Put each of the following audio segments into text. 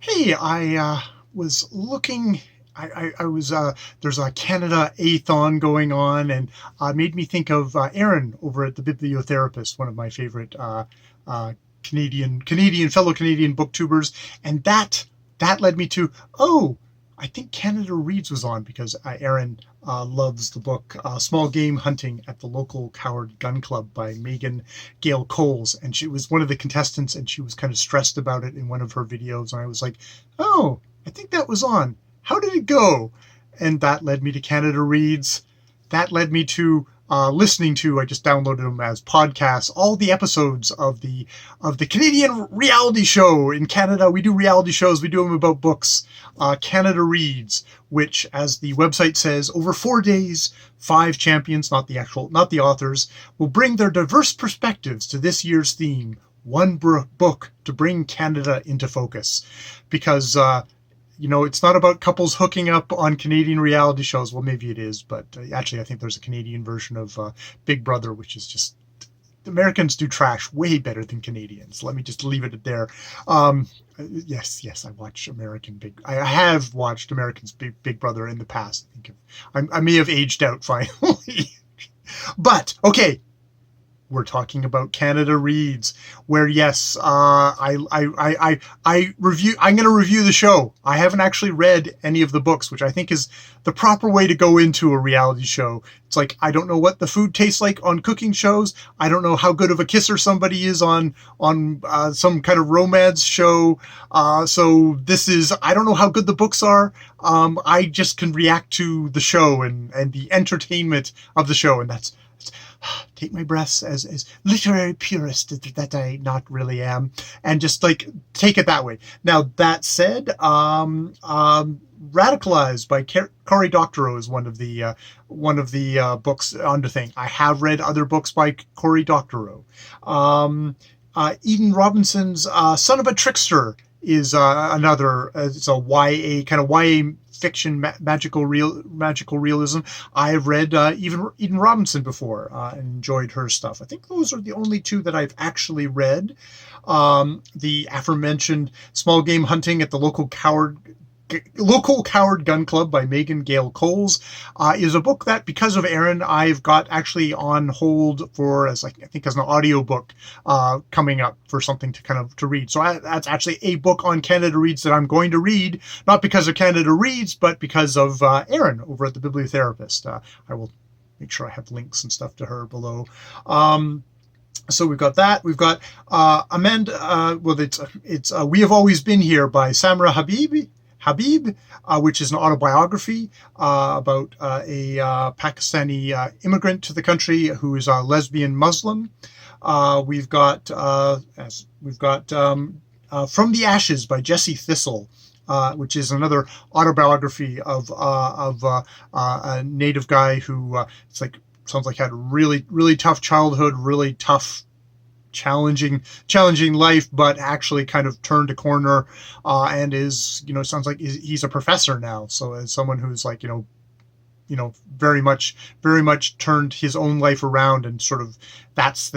Hey, I was looking. I was there's a Canada A-thon going on, and made me think of Aaron over at the Bibliotherapist, one of my favorite uh, Canadian fellow Canadian booktubers, and that led me to, oh, I think Canada Reads was on because Aaron loves the book Small Game Hunting at the Local Coward Gun Club by Megan Gale Coles. And she was one of the contestants, and she was kind of stressed about it in one of her videos. And I was like, oh, I think that was on. How did it go? And that led me to Canada Reads. That led me to listening to, I just downloaded them as podcasts, all the episodes of the Canadian reality show. In Canada, we do reality shows. We do them about books. Canada Reads, which, as the website says, over 4 days, 5 champions, not the authors, will bring their diverse perspectives to this year's theme. One book to bring Canada into focus. Because it's not about couples hooking up on Canadian reality shows. Well, maybe it is, but actually I think there's a Canadian version of Big Brother, which is just, Americans do trash way better than Canadians. Let me just leave it at there. Yes, I watch I have watched Americans Big Brother in the past. I may have aged out finally. But, okay, we're talking about Canada Reads, where yes, I'm going to review the show. I haven't actually read any of the books, which I think is the proper way to go into a reality show. It's like, I don't know what the food tastes like on cooking shows. I don't know how good of a kisser somebody is on some kind of romance show. So this is, I don't know how good the books are. I just can react to the show and the entertainment of the show, and that's, take my breaths as literary purist that I not really am, and just like take it that way. Now that said, Radicalized by Cory Doctorow is one of the books on the thing. I have read other books by Cory Doctorow. Eden Robinson's Son of a Trickster is another. It's a YA kind of YA fiction, magical realism. I've read even Eden Robinson before and enjoyed her stuff. I think those are the only two that I've actually read. The aforementioned Small Game Hunting at the Local Coward Gun Club by Megan Gale Coles is a book that, because of Aaron, I've got actually on hold for as an audiobook coming up for something to read. So that's actually a book on Canada Reads that I'm going to read, not because of Canada Reads, but because of Aaron over at the Bibliotherapist. I will make sure I have links and stuff to her below. So we've got that. We've got Amanda. It's We Have Always Been Here by Samra Habib, which is an autobiography about a Pakistani immigrant to the country who is a lesbian Muslim. We've got From the Ashes by Jesse Thistle, which is another autobiography of a native guy who sounds like had a really tough childhood, really tough, challenging life, but actually kind of turned a corner and is, sounds like he's a professor now. So as someone who's very much turned his own life around, and sort of that's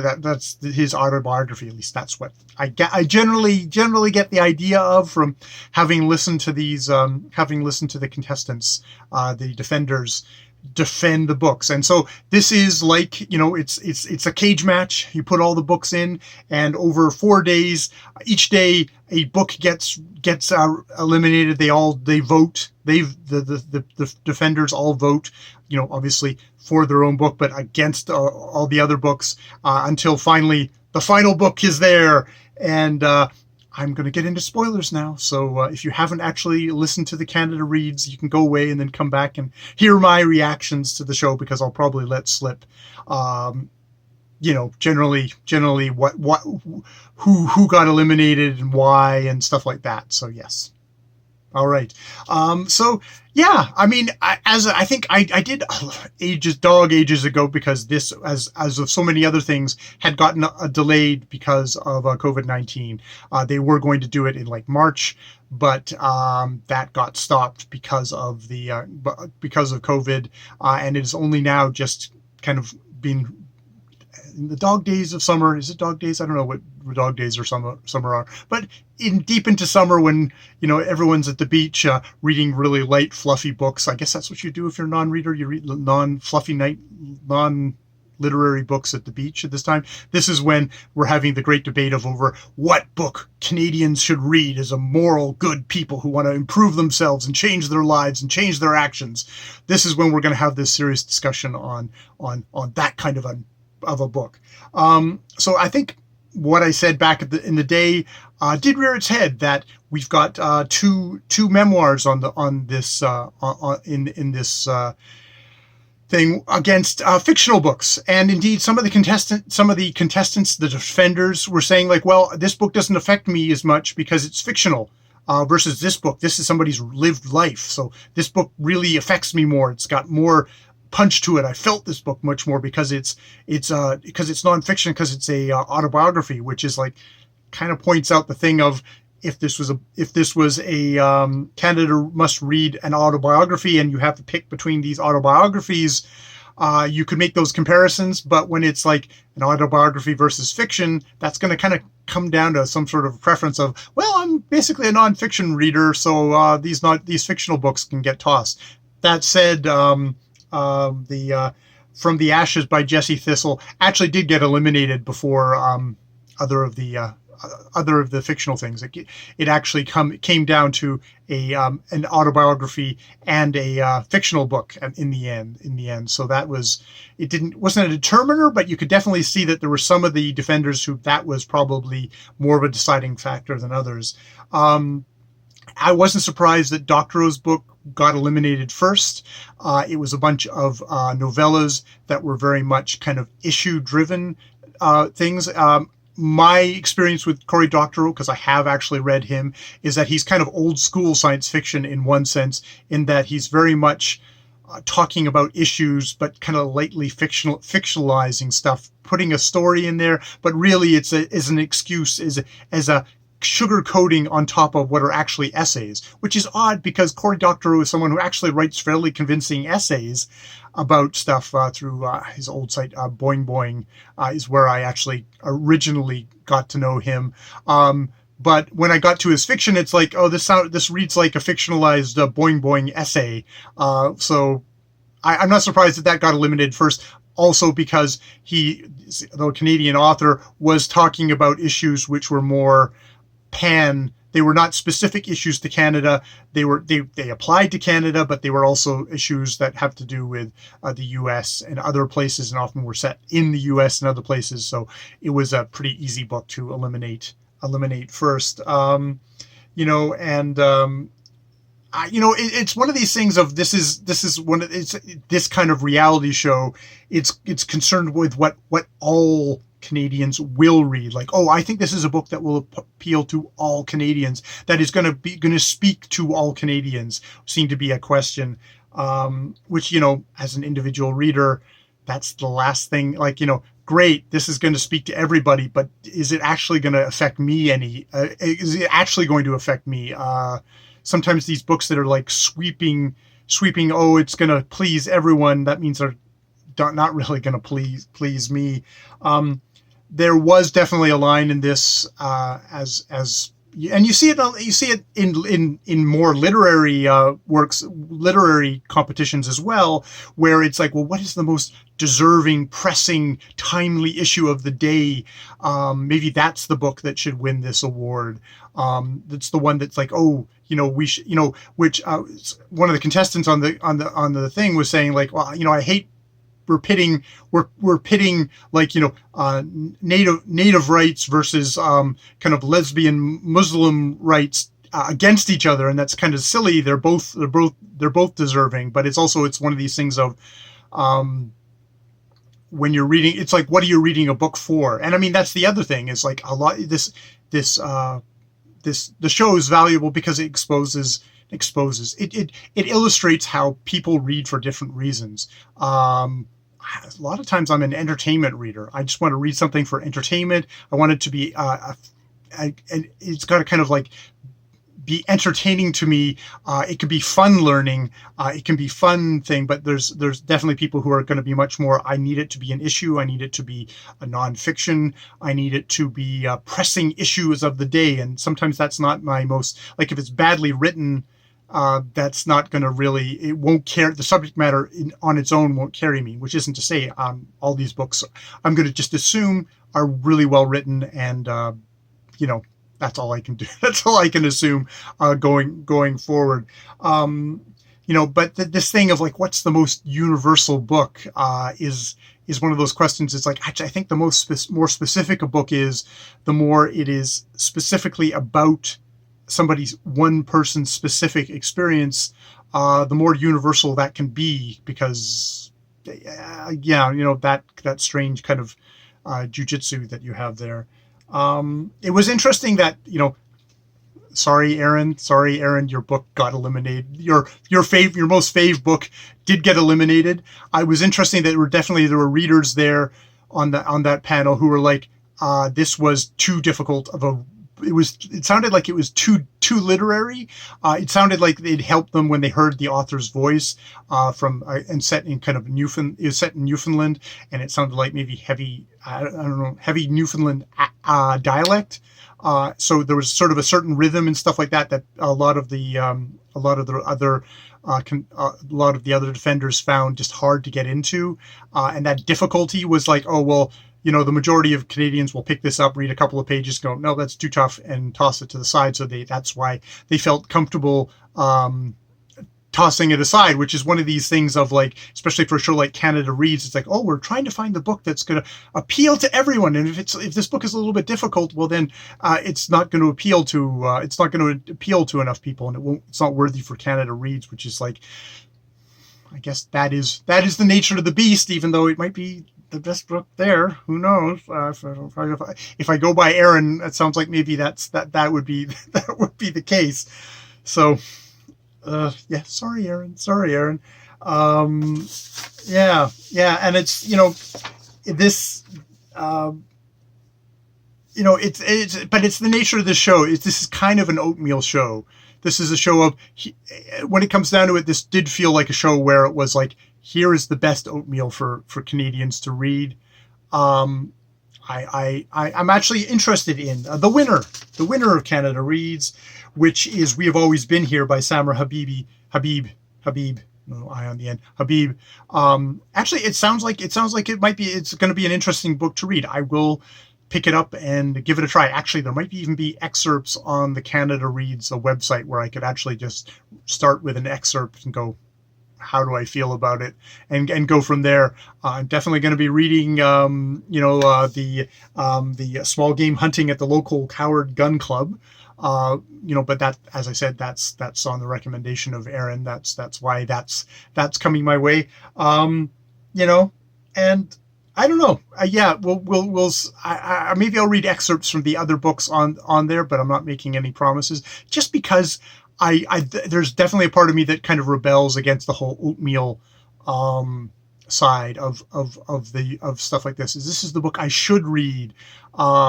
his autobiography. At least that's what I generally get the idea of from having listened to the contestants, the defenders, defend the books. And so this is like, it's a cage match. You put all the books in, and over 4 days, each day a book gets eliminated. They vote. The defenders all vote, obviously for their own book, but against all the other books, until finally the final book is there. And I'm going to get into spoilers now, so if you haven't actually listened to the Canada Reads, you can go away and then come back and hear my reactions to the show, because I'll probably let slip, generally who got eliminated and why and stuff like that. So yes. All right. So yeah, I mean, I think I did ages ago, because this, as of so many other things, had gotten delayed because of COVID-19. They were going to do it in March, but that got stopped because of COVID, and it is only now just kind of been in the dog days of summer. Is it dog days? I don't know what dog days or summer are, but deep into summer when everyone's at the beach reading really light, fluffy books. I guess that's what you do if you're a non-reader. You read non-fluffy non-literary books at the beach at this time. This is when we're having the great debate over what book Canadians should read as a moral, good people who want to improve themselves and change their lives and change their actions. This is when we're going to have this serious discussion on that kind of a book. So I think what I said back in the day did rear its head, that we've got two memoirs in this thing against fictional books. And indeed, some of the contestants, the defenders, were saying like, well, this book doesn't affect me as much because it's fictional, versus this book. This is somebody's lived life. So this book really affects me more. It's got more punch to it. I felt this book much more because it's nonfiction, because it's a autobiography, which is like kind of points out the thing of, if this was a Canada must read an autobiography and you have to pick between these autobiographies, you could make those comparisons. But when it's like an autobiography versus fiction, that's going to kind of come down to some sort of preference of, well, I'm basically a nonfiction reader, so these fictional books can get tossed. That said, the From the Ashes by Jesse Thistle actually did get eliminated before other of the fictional things. It actually came down to an autobiography and a fictional book in the end. So wasn't a determiner, but you could definitely see that there were some of the defenders who that was probably more of a deciding factor than others. I wasn't surprised that Doctorow's book got eliminated first. It was a bunch of novellas that were very much kind of issue-driven things. My experience with Cory Doctorow, because I have actually read him, is that he's kind of old school science fiction in one sense, in that he's very much talking about issues, but kind of lightly fictionalizing stuff, putting a story in there, but really it's an excuse, as a sugar coating on top of what are actually essays, which is odd because Cory Doctorow is someone who actually writes fairly convincing essays about stuff through his old site. Boing Boing is where I actually originally got to know him. But when I got to his fiction, it's like, oh, this reads like a fictionalized Boing Boing essay. So I'm not surprised that got eliminated first. Also because he, though a Canadian author, was talking about issues which were more pan. They were not specific issues to Canada. They applied to Canada, but they were also issues that have to do with the U.S. and other places, and often were set in the U.S. and other places. So it was a pretty easy book to eliminate first. It's one of these things of this kind of reality show. It's concerned with what all Canadians will read. Like, oh, I think this is a book that will appeal to all Canadians, that is going to speak to all Canadians, seem to be a question, which, as an individual reader, that's the last thing. Like, great, this is going to speak to everybody, but is it actually going to affect me is it actually going to affect me? Sometimes these books that are like sweeping, oh, it's going to please everyone, that means they're not really going to please me. There was definitely a line in this, and you see it in more literary works, literary competitions as well, where it's like, well, what is the most deserving, pressing, timely issue of the day? Maybe that's the book that should win this award. That's the one that's like, oh, we should, which one of the contestants on the thing was saying like, well, I hate. We're pitting like, native rights versus kind of lesbian Muslim rights against each other, and that's kind of silly. They're both deserving, but it's one of these things of when you're reading, it's like, what are you reading a book for? And I mean, that's the other thing, is like a lot the show is valuable because it exposes it illustrates how people read for different reasons. A lot of times I'm an entertainment reader. I just want to read something for entertainment. I want it to be and it's got to kind of like be entertaining to me. It can be fun learning. It can be fun thing, but there's definitely people who are going to be much more, I need it to be an issue. I need it to be a nonfiction. I need it to be pressing issues of the day. And sometimes that's not my most, like if it's badly written, that's not going to really, it won't carry, the subject matter on its own won't carry me, which isn't to say all these books I'm going to just assume are really well written, and that's all I can do. That's all I can assume going forward. But this thing of like, what's the most universal book is one of those questions. It's like, actually, I think the more specific a book is, the more it is specifically about somebody's one person's specific experience, the more universal that can be, because that strange kind of jujitsu that you have there. It was interesting that, sorry, Aaron, your book got eliminated. Your most fave book did get eliminated. I was interesting that there were readers there on that panel who were like, this was too difficult of a, it sounded like it was too literary. It sounded like it helped them when they heard the author's voice and set in kind of Newfoundland. It was set in Newfoundland, and it sounded like maybe heavy Newfoundland dialect. So there was sort of a certain rhythm and stuff like that a lot of the other defenders found just hard to get into, and that difficulty was like, oh well, the majority of Canadians will pick this up, read a couple of pages, go, no, that's too tough, and toss it to the side. So that's why they felt comfortable tossing it aside, which is one of these things of like, especially for a show like Cnd Rds, it's like, oh, we're trying to find the book that's going to appeal to everyone. And if this book is a little bit difficult, well then it's not going to appeal to enough people, and it's not worthy for Cnd Rds, which is like, I guess that is the nature of the beast, even though it might be the best book there. Who knows? If I go by Aaron, it sounds like maybe that would be the case. So, sorry, Aaron. And it's this. But it's the nature of the show. This is kind of an oatmeal show. This is a show of, when it comes down to it, this did feel like a show where it was like, here is the best oatmeal for Canadians to read. I'm actually interested in the winner of Cnd Rds, which is We Have Always Been Here by Samra Habib. No I on the end. Habib. Actually, it sounds like it's going to be an interesting book to read. I will pick it up and give it a try. Actually, there might even be excerpts on the Cnd Rds website where I could actually just start with an excerpt and go, how do I feel about it, and go from there. I'm definitely going to be reading, the small game hunting at the local Coward Gun Club. But that, as I said, that's on the recommendation of Aaron. That's why that's coming my way. And I don't know. We'll maybe I'll read excerpts from the other books on there, but I'm not making any promises, just because there's definitely a part of me that kind of rebels against the whole oatmeal side of stuff like this. This is the book I should read,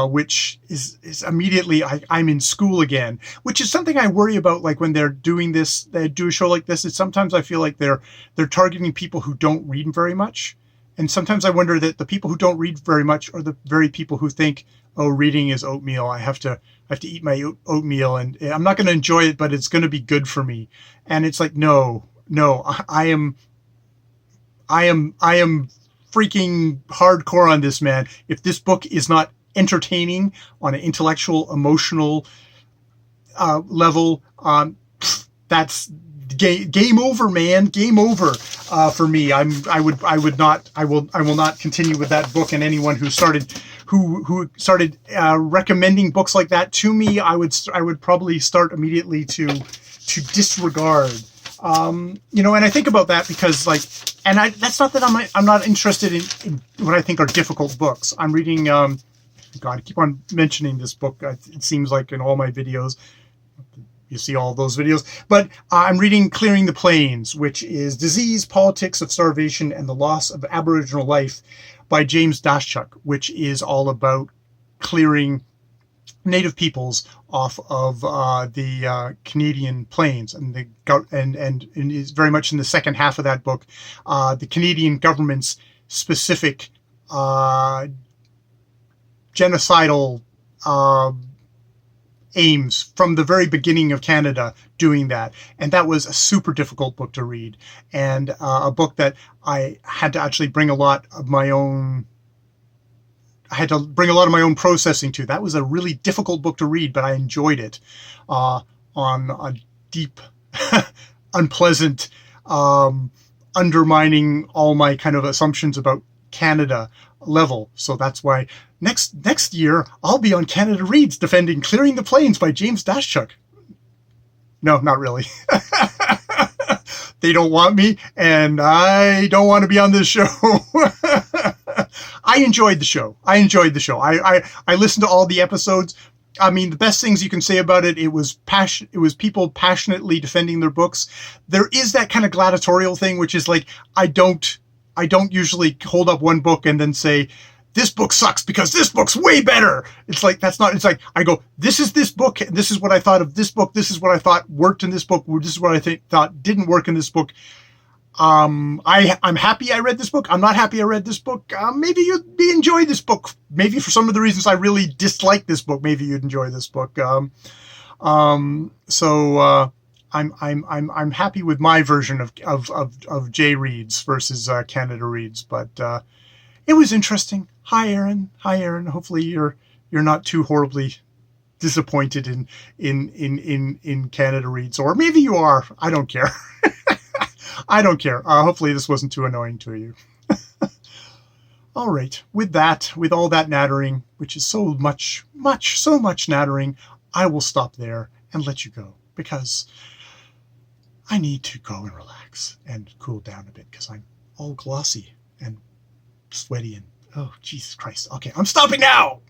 which is immediately I'm in school again, which is something I worry about. Like when they're doing this, they do a show like this. It's sometimes I feel like they're targeting people who don't read very much. And sometimes I wonder that the people who don't read very much are the very people who think, oh, reading is oatmeal. I have to eat my oatmeal, and I'm not going to enjoy it, but it's going to be good for me. And it's like, no, I am freaking hardcore on this, man. If this book is not entertaining on an intellectual, emotional level, that's game over, man. Game over for me. I will not continue with that book. And anyone who started recommending books like that to me, I would probably start immediately to disregard. And I think about that because that's not that I'm not interested in what I think are difficult books. I'm reading, God, I keep on mentioning this book. It seems like in all my videos, you see all those videos, but I'm reading Clearing the Plains, which is Disease, Politics of Starvation, and the Loss of Aboriginal Life by James Daschuk, which is all about clearing native peoples off of the Canadian plains, and is very much in the second half of that book, the Canadian government's specific genocidal aims from the very beginning of Canada doing that. And that was a super difficult book to read, and a book that I had to actually bring a lot of my own processing to. That was a really difficult book to read, but I enjoyed it on a deep, unpleasant, undermining all my kind of assumptions about Canada level. So that's why next year I'll be on Canada Reads defending Clearing the Plains by James Daschuk. No, not really. They don't want me, and I don't want to be on this show. I enjoyed the show. I listened to all the episodes. I mean, the best things you can say about it, it was people passionately defending their books. There is that kind of gladiatorial thing, which is like, I don't usually hold up one book and then say, this book sucks because this book's way better. It's like, that's not, it's like, I go, this is this book, and this is what I thought of this book, this is what I thought worked in this book, this is what I thought didn't work in this book. I'm happy I read this book. I'm not happy I read this book. Maybe you'd enjoy this book. Maybe for some of the reasons I really dislike this book, maybe you'd enjoy this book. So I'm happy with my version of Jy Rds versus Cnd Rds, but it was interesting. Hi, Aaron. Hopefully you're not too horribly disappointed in Cnd Rds, or maybe you are. I don't care. I don't care. Hopefully this wasn't too annoying to you. All right. With all that nattering, which is so much nattering, I will stop there and let you go, because I need to go and relax and cool down a bit, because I'm all glossy and sweaty and, oh, Jesus Christ. Okay, I'm stopping now.